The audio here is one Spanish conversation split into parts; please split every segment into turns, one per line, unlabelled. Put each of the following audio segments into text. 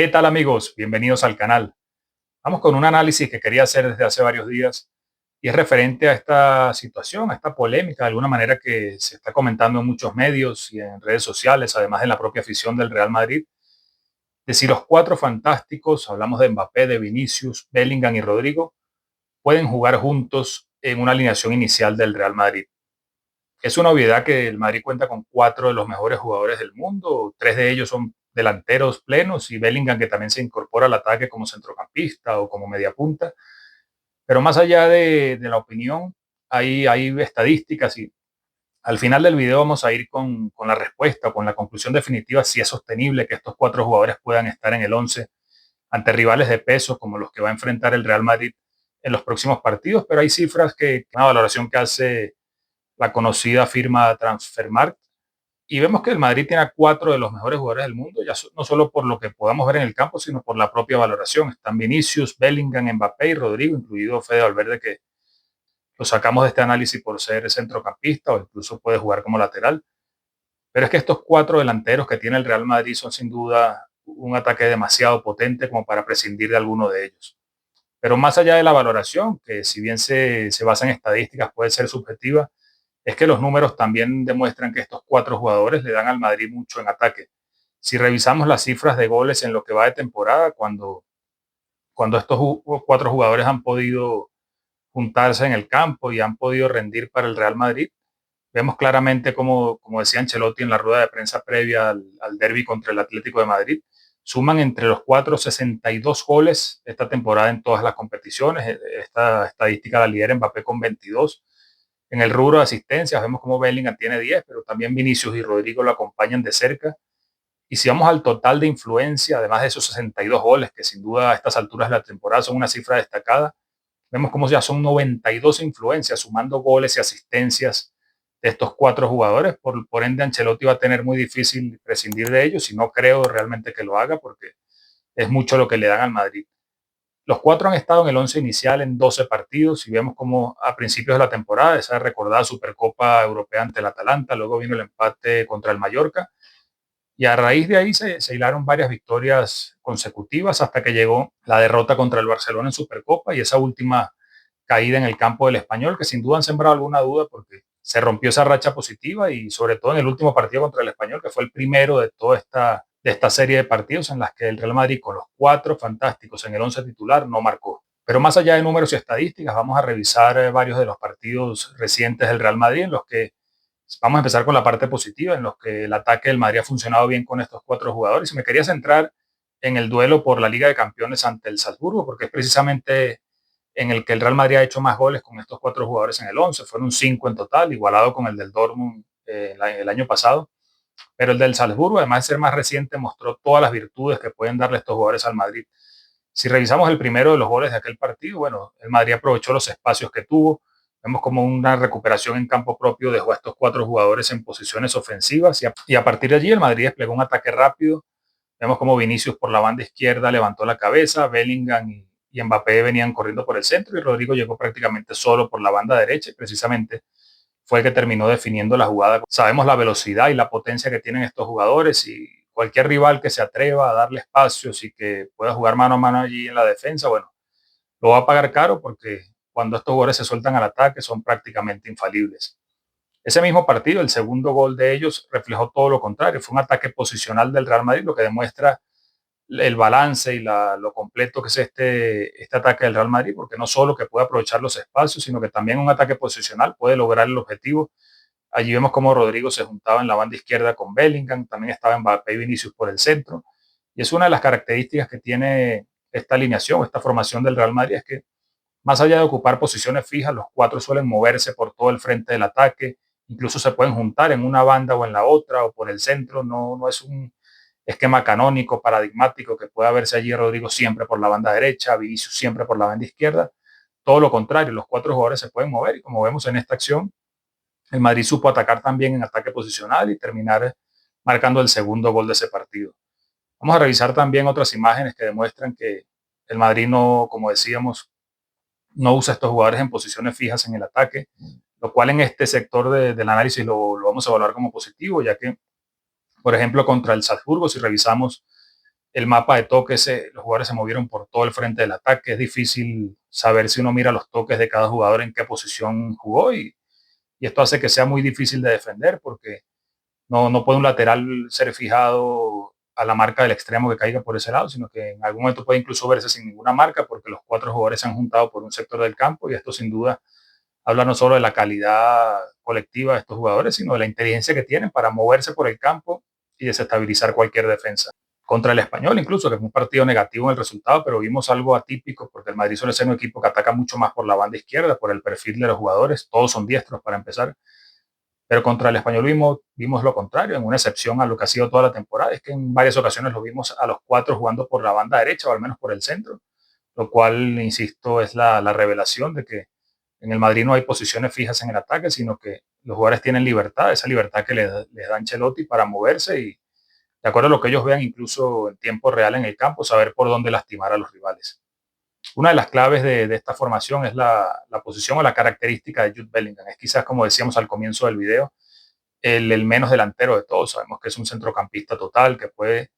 ¿Qué tal amigos? Bienvenidos al canal. Vamos con un análisis que quería hacer desde hace varios días y es referente a esta situación, a esta polémica de alguna manera que se está comentando en muchos medios y en redes sociales, además de la propia afición del Real Madrid, de si los cuatro fantásticos, hablamos de Mbappé, de Vinicius, Bellingham y Rodrigo, pueden jugar juntos en una alineación inicial del Real Madrid. Es una obviedad que el Madrid cuenta con cuatro de los mejores jugadores del mundo, tres de ellos son delanteros plenos y Bellingham que también se incorpora al ataque como centrocampista o como mediapunta. Pero más allá de la opinión, hay estadísticas y al final del video vamos a ir con la respuesta, con la conclusión definitiva si es sostenible que estos cuatro jugadores puedan estar en el 11 ante rivales de peso como los que va a enfrentar el Real Madrid en los próximos partidos, pero hay cifras una valoración que hace la conocida firma Transfermarkt, y vemos que el Madrid tiene a cuatro de los mejores jugadores del mundo, ya no solo por lo que podamos ver en el campo, sino por la propia valoración. Están Vinicius, Bellingham, Mbappé y Rodrigo, incluido Fede Valverde, que lo sacamos de este análisis por ser centrocampista o incluso puede jugar como lateral. Pero es que estos cuatro delanteros que tiene el Real Madrid son sin duda un ataque demasiado potente como para prescindir de alguno de ellos. Pero más allá de la valoración, que si bien se basa en estadísticas, puede ser subjetiva, es que los números también demuestran que estos cuatro jugadores le dan al Madrid mucho en ataque. Si revisamos las cifras de goles en lo que va de temporada, cuando estos cuatro jugadores han podido juntarse en el campo y han podido rendir para el Real Madrid, vemos claramente como decía Ancelotti en la rueda de prensa previa al derbi contra el Atlético de Madrid, suman entre los cuatro 62 goles esta temporada en todas las competiciones. Esta estadística la lidera Mbappé con 22. En el rubro de asistencias vemos como Bellingham tiene 10, pero también Vinicius y Rodrigo lo acompañan de cerca. Y si vamos al total de influencia, además de esos 62 goles, que sin duda a estas alturas de la temporada son una cifra destacada, vemos como ya son 92 influencias, sumando goles y asistencias de estos cuatro jugadores. Por ende, Ancelotti va a tener muy difícil prescindir de ellos y no creo realmente que lo haga porque es mucho lo que le dan al Madrid. Los cuatro han estado en el 11 inicial en 12 partidos y vemos como a principios de la temporada, esa recordada Supercopa Europea ante el Atalanta, luego vino el empate contra el Mallorca y a raíz de ahí se hilaron varias victorias consecutivas hasta que llegó la derrota contra el Barcelona en Supercopa y esa última caída en el campo del Español, que sin duda han sembrado alguna duda porque se rompió esa racha positiva y sobre todo en el último partido contra el Español, que fue el primero de toda esta serie de partidos en las que el Real Madrid con los cuatro fantásticos en el 11 titular no marcó. Pero más allá de números y estadísticas, vamos a revisar varios de los partidos recientes del Real Madrid en los que vamos a empezar con la parte positiva, en los que el ataque del Madrid ha funcionado bien con estos cuatro jugadores. Y me quería centrar en el duelo por la Liga de Campeones ante el Salzburgo, porque es precisamente en el que el Real Madrid ha hecho más goles con estos cuatro jugadores en el 11. Fueron 5 en total, igualado con el del Dortmund el año pasado. Pero el del Salzburgo, además de ser más reciente, mostró todas las virtudes que pueden darle estos jugadores al Madrid. Si revisamos el primero de los goles de aquel partido, bueno, el Madrid aprovechó los espacios que tuvo. Vemos como una recuperación en campo propio dejó a estos cuatro jugadores en posiciones ofensivas y a partir de allí el Madrid desplegó un ataque rápido. Vemos como Vinicius por la banda izquierda levantó la cabeza, Bellingham y Mbappé venían corriendo por el centro y Rodrigo llegó prácticamente solo por la banda derecha y precisamente fue el que terminó definiendo la jugada. Sabemos la velocidad y la potencia que tienen estos jugadores y cualquier rival que se atreva a darle espacios y que pueda jugar mano a mano allí en la defensa, bueno, lo va a pagar caro porque cuando estos jugadores se sueltan al ataque son prácticamente infalibles. Ese mismo partido, el segundo gol de ellos reflejó todo lo contrario. Fue un ataque posicional del Real Madrid, lo que demuestra el balance y lo completo que es este ataque del Real Madrid, porque no solo que puede aprovechar los espacios, sino que también un ataque posicional puede lograr el objetivo. Allí vemos cómo Rodrigo se juntaba en la banda izquierda con Bellingham, también estaba Mbappé y Vinicius por el centro. Y es una de las características que tiene esta alineación, esta formación del Real Madrid, es que más allá de ocupar posiciones fijas, los cuatro suelen moverse por todo el frente del ataque, incluso se pueden juntar en una banda o en la otra o por el centro, no es un esquema canónico, paradigmático, que pueda verse allí Rodrigo siempre por la banda derecha, Vinicius siempre por la banda izquierda. Todo lo contrario, los cuatro jugadores se pueden mover y como vemos en esta acción, el Madrid supo atacar también en ataque posicional y terminar marcando el segundo gol de ese partido. Vamos a revisar también otras imágenes que demuestran que el Madrid no, como decíamos, no usa a estos jugadores en posiciones fijas en el ataque, lo cual en este sector del análisis lo vamos a evaluar como positivo, ya que, por ejemplo, contra el Salzburgo, si revisamos El mapa de toques, los jugadores se movieron por todo el frente del ataque. Es difícil saber si uno mira los toques de cada jugador en qué posición jugó y esto hace que sea muy difícil de defender porque no puede un lateral ser fijado a la marca del extremo que caiga por ese lado, sino que en algún momento puede incluso verse sin ninguna marca porque los cuatro jugadores se han juntado por un sector del campo y esto sin duda habla no solo de la calidad colectiva de estos jugadores, sino de la inteligencia que tienen para moverse por el campo y desestabilizar cualquier defensa. Contra el Español incluso, que fue un partido negativo en el resultado, pero vimos algo atípico porque el Madrid suele ser un equipo que ataca mucho más por la banda izquierda, por el perfil de los jugadores, todos son diestros para empezar, pero contra el Español vimos lo contrario, en una excepción a lo que ha sido toda la temporada, es que en varias ocasiones lo vimos a los cuatro jugando por la banda derecha o al menos por el centro, lo cual, insisto, es la revelación de que en el Madrid no hay posiciones fijas en el ataque, sino que los jugadores tienen libertad, esa libertad que les da Ancelotti para moverse y, de acuerdo a lo que ellos vean, incluso en tiempo real en el campo, saber por dónde lastimar a los rivales. Una de las claves de esta formación es la posición o la característica de Jude Bellingham. Es quizás, como decíamos al comienzo del video, el menos delantero de todos. Sabemos que es un centrocampista total, que puede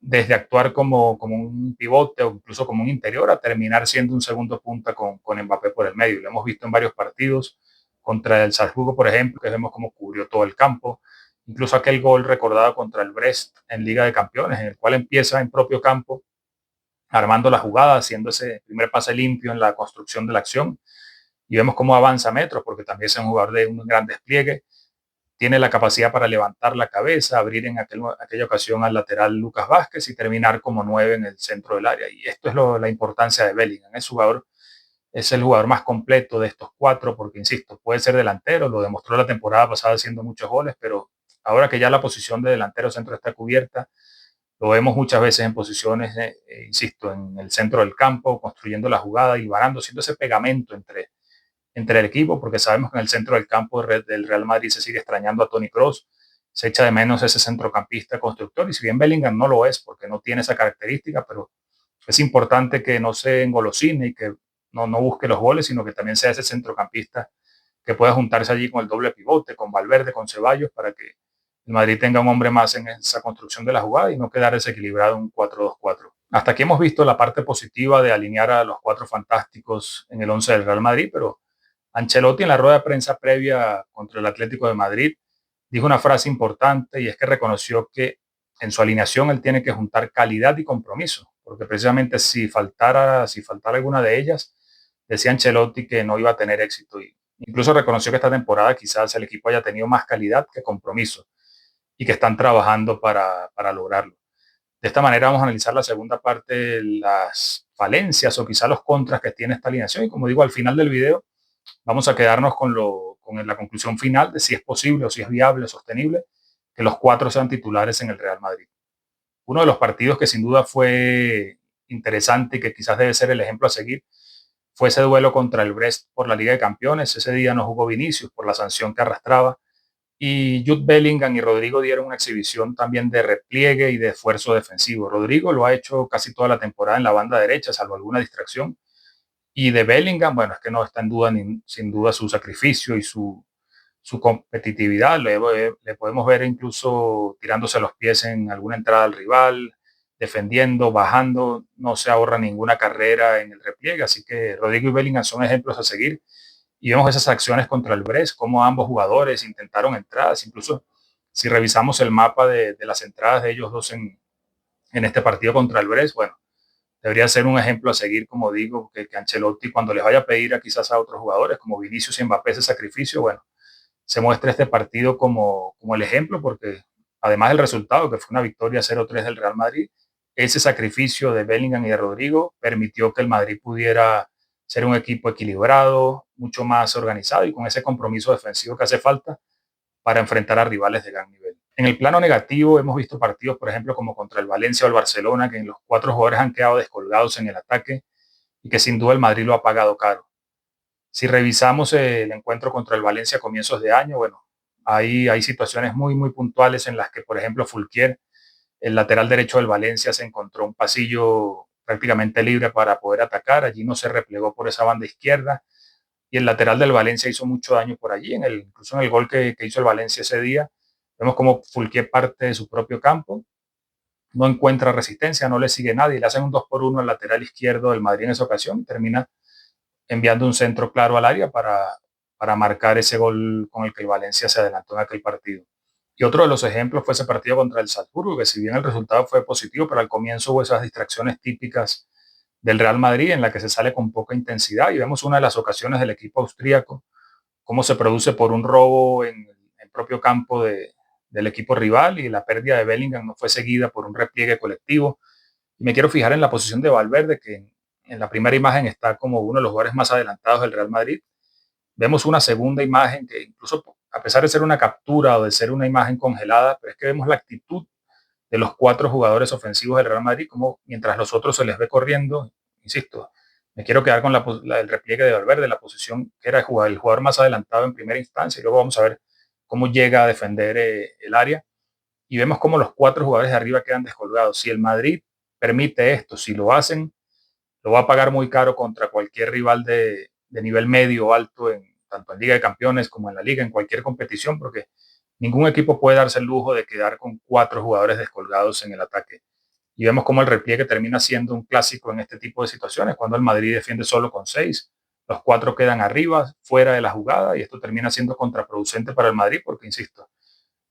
desde actuar como un pivote o incluso como un interior a terminar siendo un segundo punta con Mbappé por el medio. Lo hemos visto en varios partidos, contra el Salzburgo, por ejemplo, que vemos cómo cubrió todo el campo. Incluso aquel gol recordado contra el Brest en Liga de Campeones, en el cual empieza en propio campo, armando la jugada, haciendo ese primer pase limpio en la construcción de la acción. Y vemos cómo avanza metros, porque también es un jugador de un gran despliegue, tiene la capacidad para levantar la cabeza, abrir en aquella ocasión al lateral Lucas Vázquez y terminar como 9 en el centro del área. Y esto es la importancia de Bellingham. Es el jugador más completo de estos cuatro, porque, insisto, puede ser delantero, lo demostró la temporada pasada haciendo muchos goles, pero ahora que ya la posición de delantero centro está cubierta, lo vemos muchas veces en posiciones, insisto, en el centro del campo, construyendo la jugada y varando, siendo ese pegamento entre el equipo, porque sabemos que en el centro del campo del Real Madrid se sigue extrañando a Toni Kroos, se echa de menos ese centrocampista constructor, y si bien Bellingham no lo es, porque no tiene esa característica, pero es importante que no se engolosine y que no busque los goles, sino que también sea ese centrocampista que pueda juntarse allí con el doble pivote, con Valverde, con Ceballos, para que el Madrid tenga un hombre más en esa construcción de la jugada y no quedar desequilibrado en un 4-2-4. Hasta aquí hemos visto la parte positiva de alinear a los cuatro fantásticos en el 11 del Real Madrid, pero Ancelotti, en la rueda de prensa previa contra el Atlético de Madrid, dijo una frase importante, y es que reconoció que en su alineación él tiene que juntar calidad y compromiso, porque precisamente si faltara alguna de ellas, decía Ancelotti que no iba a tener éxito, y incluso reconoció que esta temporada quizás el equipo haya tenido más calidad que compromiso y que están trabajando para lograrlo. De esta manera vamos a analizar la segunda parte, las falencias o quizás los contras que tiene esta alineación, y como digo, al final del video vamos a quedarnos con la conclusión final de si es posible o si es viable o sostenible que los cuatro sean titulares en el Real Madrid. Uno de los partidos que sin duda fue interesante y que quizás debe ser el ejemplo a seguir fue ese duelo contra el Brest por la Liga de Campeones. Ese día no jugó Vinicius por la sanción que arrastraba, y Jude Bellingham y Rodrigo dieron una exhibición también de repliegue y de esfuerzo defensivo. Rodrigo lo ha hecho casi toda la temporada en la banda derecha, salvo alguna distracción, y de Bellingham, bueno, es que no está en duda, sin duda, su sacrificio y su competitividad. Le podemos ver incluso tirándose los pies en alguna entrada al rival, defendiendo, bajando, no se ahorra ninguna carrera en el repliegue. Así que Rodrigo y Bellingham son ejemplos a seguir. Y vemos esas acciones contra el Brest, cómo ambos jugadores intentaron entradas. Incluso si revisamos el mapa de las entradas de ellos dos en este partido contra el Brest, bueno, debería ser un ejemplo a seguir, como digo, que Ancelotti, cuando les vaya a pedir a quizás a otros jugadores como Vinicius y Mbappé ese sacrificio, bueno, se muestre este partido como el ejemplo, porque además del resultado, que fue una victoria 0-3 del Real Madrid, ese sacrificio de Bellingham y de Rodrigo permitió que el Madrid pudiera ser un equipo equilibrado, mucho más organizado y con ese compromiso defensivo que hace falta para enfrentar a rivales de gran nivel. En el plano negativo hemos visto partidos, por ejemplo, como contra el Valencia o el Barcelona, que en los cuatro jugadores han quedado descolgados en el ataque y que sin duda el Madrid lo ha pagado caro. Si revisamos el encuentro contra el Valencia a comienzos de año, bueno, hay situaciones muy puntuales en las que, por ejemplo, Fulquier, el lateral derecho del Valencia, se encontró un pasillo prácticamente libre para poder atacar. Allí no se replegó por esa banda izquierda y el lateral del Valencia hizo mucho daño por allí. Incluso en el gol que hizo el Valencia ese día, vemos como Fulquier parte de su propio campo no encuentra resistencia, no le sigue nadie, le hacen un 2-1 al lateral izquierdo del Madrid en esa ocasión y termina enviando un centro claro al área para marcar ese gol con el que el Valencia se adelantó en aquel partido. Y otro de los ejemplos fue ese partido contra el Salzburgo, que si bien el resultado fue positivo, pero al comienzo hubo esas distracciones típicas del Real Madrid en la que se sale con poca intensidad y vemos una de las ocasiones del equipo austríaco, cómo se produce por un robo en el propio campo del equipo rival y la pérdida de Bellingham no fue seguida por un repliegue colectivo. Y me quiero fijar en la posición de Valverde, que en la primera imagen está como uno de los jugadores más adelantados del Real Madrid. Vemos una segunda imagen que incluso a pesar de ser una captura o de ser una imagen congelada, pero es que vemos la actitud de los 4 jugadores ofensivos del Real Madrid, como mientras los otros se les ve corriendo, insisto, me quiero quedar con el repliegue de Valverde, la posición que era el jugador más adelantado en primera instancia, y luego vamos a ver cómo llega a defender el área, y vemos cómo los 4 jugadores de arriba quedan descolgados. Si el Madrid permite esto, si lo hacen, lo va a pagar muy caro contra cualquier rival de nivel medio o alto, tanto en Liga de Campeones como en la Liga, en cualquier competición, porque ningún equipo puede darse el lujo de quedar con 4 jugadores descolgados en el ataque. Y vemos cómo el repliegue termina siendo un clásico en este tipo de situaciones, cuando el Madrid defiende solo con 6, los 4 quedan arriba, fuera de la jugada, y esto termina siendo contraproducente para el Madrid, porque, insisto,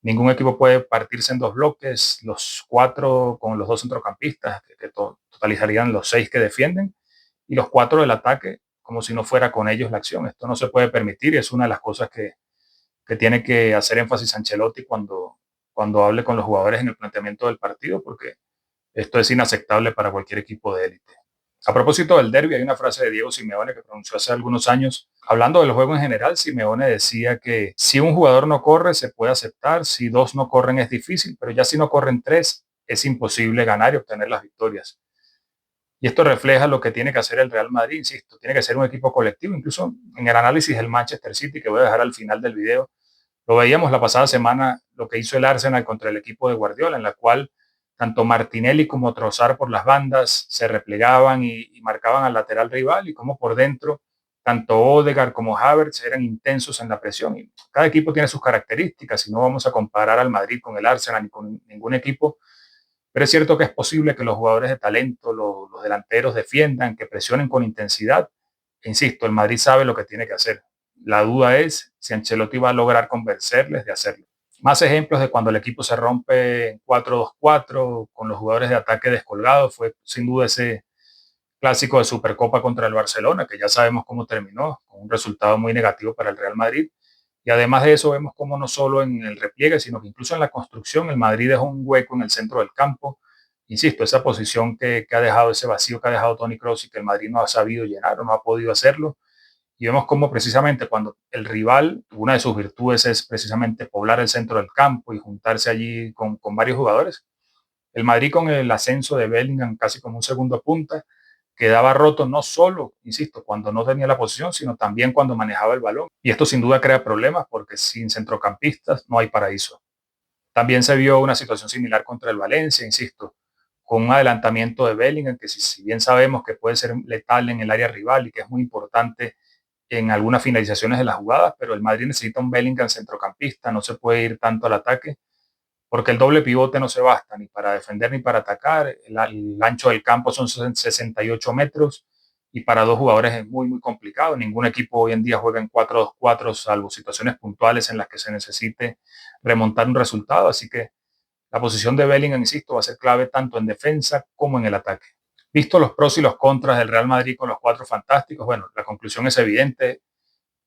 ningún equipo puede partirse en 2 bloques, los 4 con los 2 centrocampistas, que totalizarían los 6 que defienden, y los 4 del ataque, como si no fuera con ellos la acción. Esto no se puede permitir y es una de las cosas que tiene que hacer énfasis Ancelotti cuando hable con los jugadores en el planteamiento del partido, porque esto es inaceptable para cualquier equipo de élite. A propósito del derby, hay una frase de Diego Simeone que pronunció hace algunos años. Hablando del juego en general, Simeone decía que si un jugador no corre, se puede aceptar, si 2 no corren es difícil, pero ya si no corren 3, es imposible ganar y obtener las victorias. Y esto refleja lo que tiene que hacer el Real Madrid, insisto, tiene que ser un equipo colectivo. Incluso en el análisis del Manchester City, que voy a dejar al final del video, lo veíamos la pasada semana, lo que hizo el Arsenal contra el equipo de Guardiola, en la cual tanto Martinelli como Trossard por las bandas se replegaban y marcaban al lateral rival, y como por dentro tanto Odegaard como Havertz eran intensos en la presión. Y cada equipo tiene sus características y no vamos a comparar al Madrid con el Arsenal ni con ningún equipo, pero es cierto que es posible que los jugadores de talento, los delanteros defiendan, que presionen con intensidad. E insisto, el Madrid sabe lo que tiene que hacer. La duda es si Ancelotti va a lograr convencerles de hacerlo. Más ejemplos de cuando el equipo se rompe en 4-2-4 con los jugadores de ataque descolgados fue sin duda ese clásico de Supercopa contra el Barcelona, que ya sabemos cómo terminó, con un resultado muy negativo para el Real Madrid. Y además de eso, vemos cómo no solo en el repliegue, sino que incluso en la construcción, el Madrid dejó un hueco en el centro del campo. Insisto, esa posición que ha dejado, ese vacío que ha dejado Toni Kroos y que el Madrid no ha sabido llenar o no ha podido hacerlo. Y vemos cómo precisamente cuando el rival, una de sus virtudes es precisamente poblar el centro del campo y juntarse allí con varios jugadores. El Madrid con el ascenso de Bellingham casi como un segundo punta, quedaba roto no solo, insisto, cuando no tenía la posición, sino también cuando manejaba el balón. Y esto sin duda crea problemas porque sin centrocampistas no hay paraíso. También se vio una situación similar contra el Valencia, insisto, con un adelantamiento de Bellingham, que si bien sabemos que puede ser letal en el área rival y que es muy importante en algunas finalizaciones de las jugadas, pero el Madrid necesita un Bellingham centrocampista, no se puede ir tanto al ataque porque el doble pivote no se basta ni para defender ni para atacar. El ancho del campo son 68 metros y para 2 jugadores es muy, muy complicado. Ningún equipo hoy en día juega en 4-2-4, salvo situaciones puntuales en las que se necesite remontar un resultado. Así que la posición de Bellingham, insisto, va a ser clave tanto en defensa como en el ataque. Visto los pros y los contras del Real Madrid con los 4 fantásticos, bueno, la conclusión es evidente.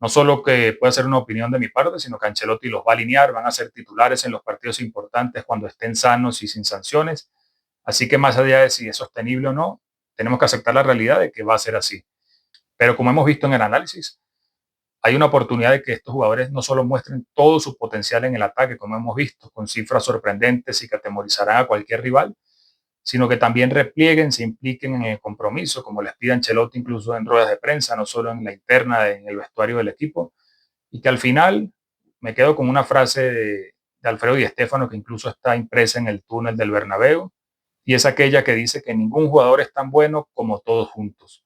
No solo que puede ser una opinión de mi parte, sino que Ancelotti los va a alinear, van a ser titulares en los partidos importantes cuando estén sanos y sin sanciones. Así que más allá de si es sostenible o no, tenemos que aceptar la realidad de que va a ser así. Pero como hemos visto en el análisis, hay una oportunidad de que estos jugadores no solo muestren todo su potencial en el ataque, como hemos visto, con cifras sorprendentes y que atemorizarán a cualquier rival, sino que también replieguen, se impliquen en el compromiso, como les pide Ancelotti incluso en ruedas de prensa, no solo en la interna, en el vestuario del equipo, y que al final me quedo con una frase de Alfredo Di Stéfano que incluso está impresa en el túnel del Bernabéu, y es aquella que dice que ningún jugador es tan bueno como todos juntos.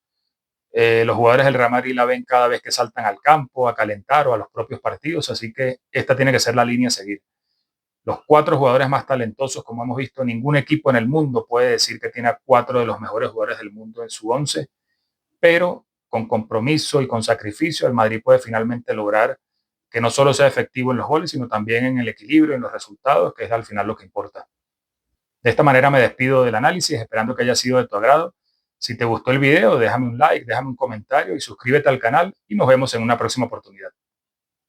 Los jugadores del Real Madrid la ven cada vez que saltan al campo, a calentar o a los propios partidos, así que esta tiene que ser la línea a seguir. Los 4 jugadores más talentosos, como hemos visto, ningún equipo en el mundo puede decir que tiene a 4 de los mejores jugadores del mundo en su once, pero con compromiso y con sacrificio el Madrid puede finalmente lograr que no solo sea efectivo en los goles, sino también en el equilibrio, en los resultados, que es al final lo que importa. De esta manera me despido del análisis, esperando que haya sido de tu agrado. Si te gustó el video, déjame un like, déjame un comentario y suscríbete al canal y nos vemos en una próxima oportunidad.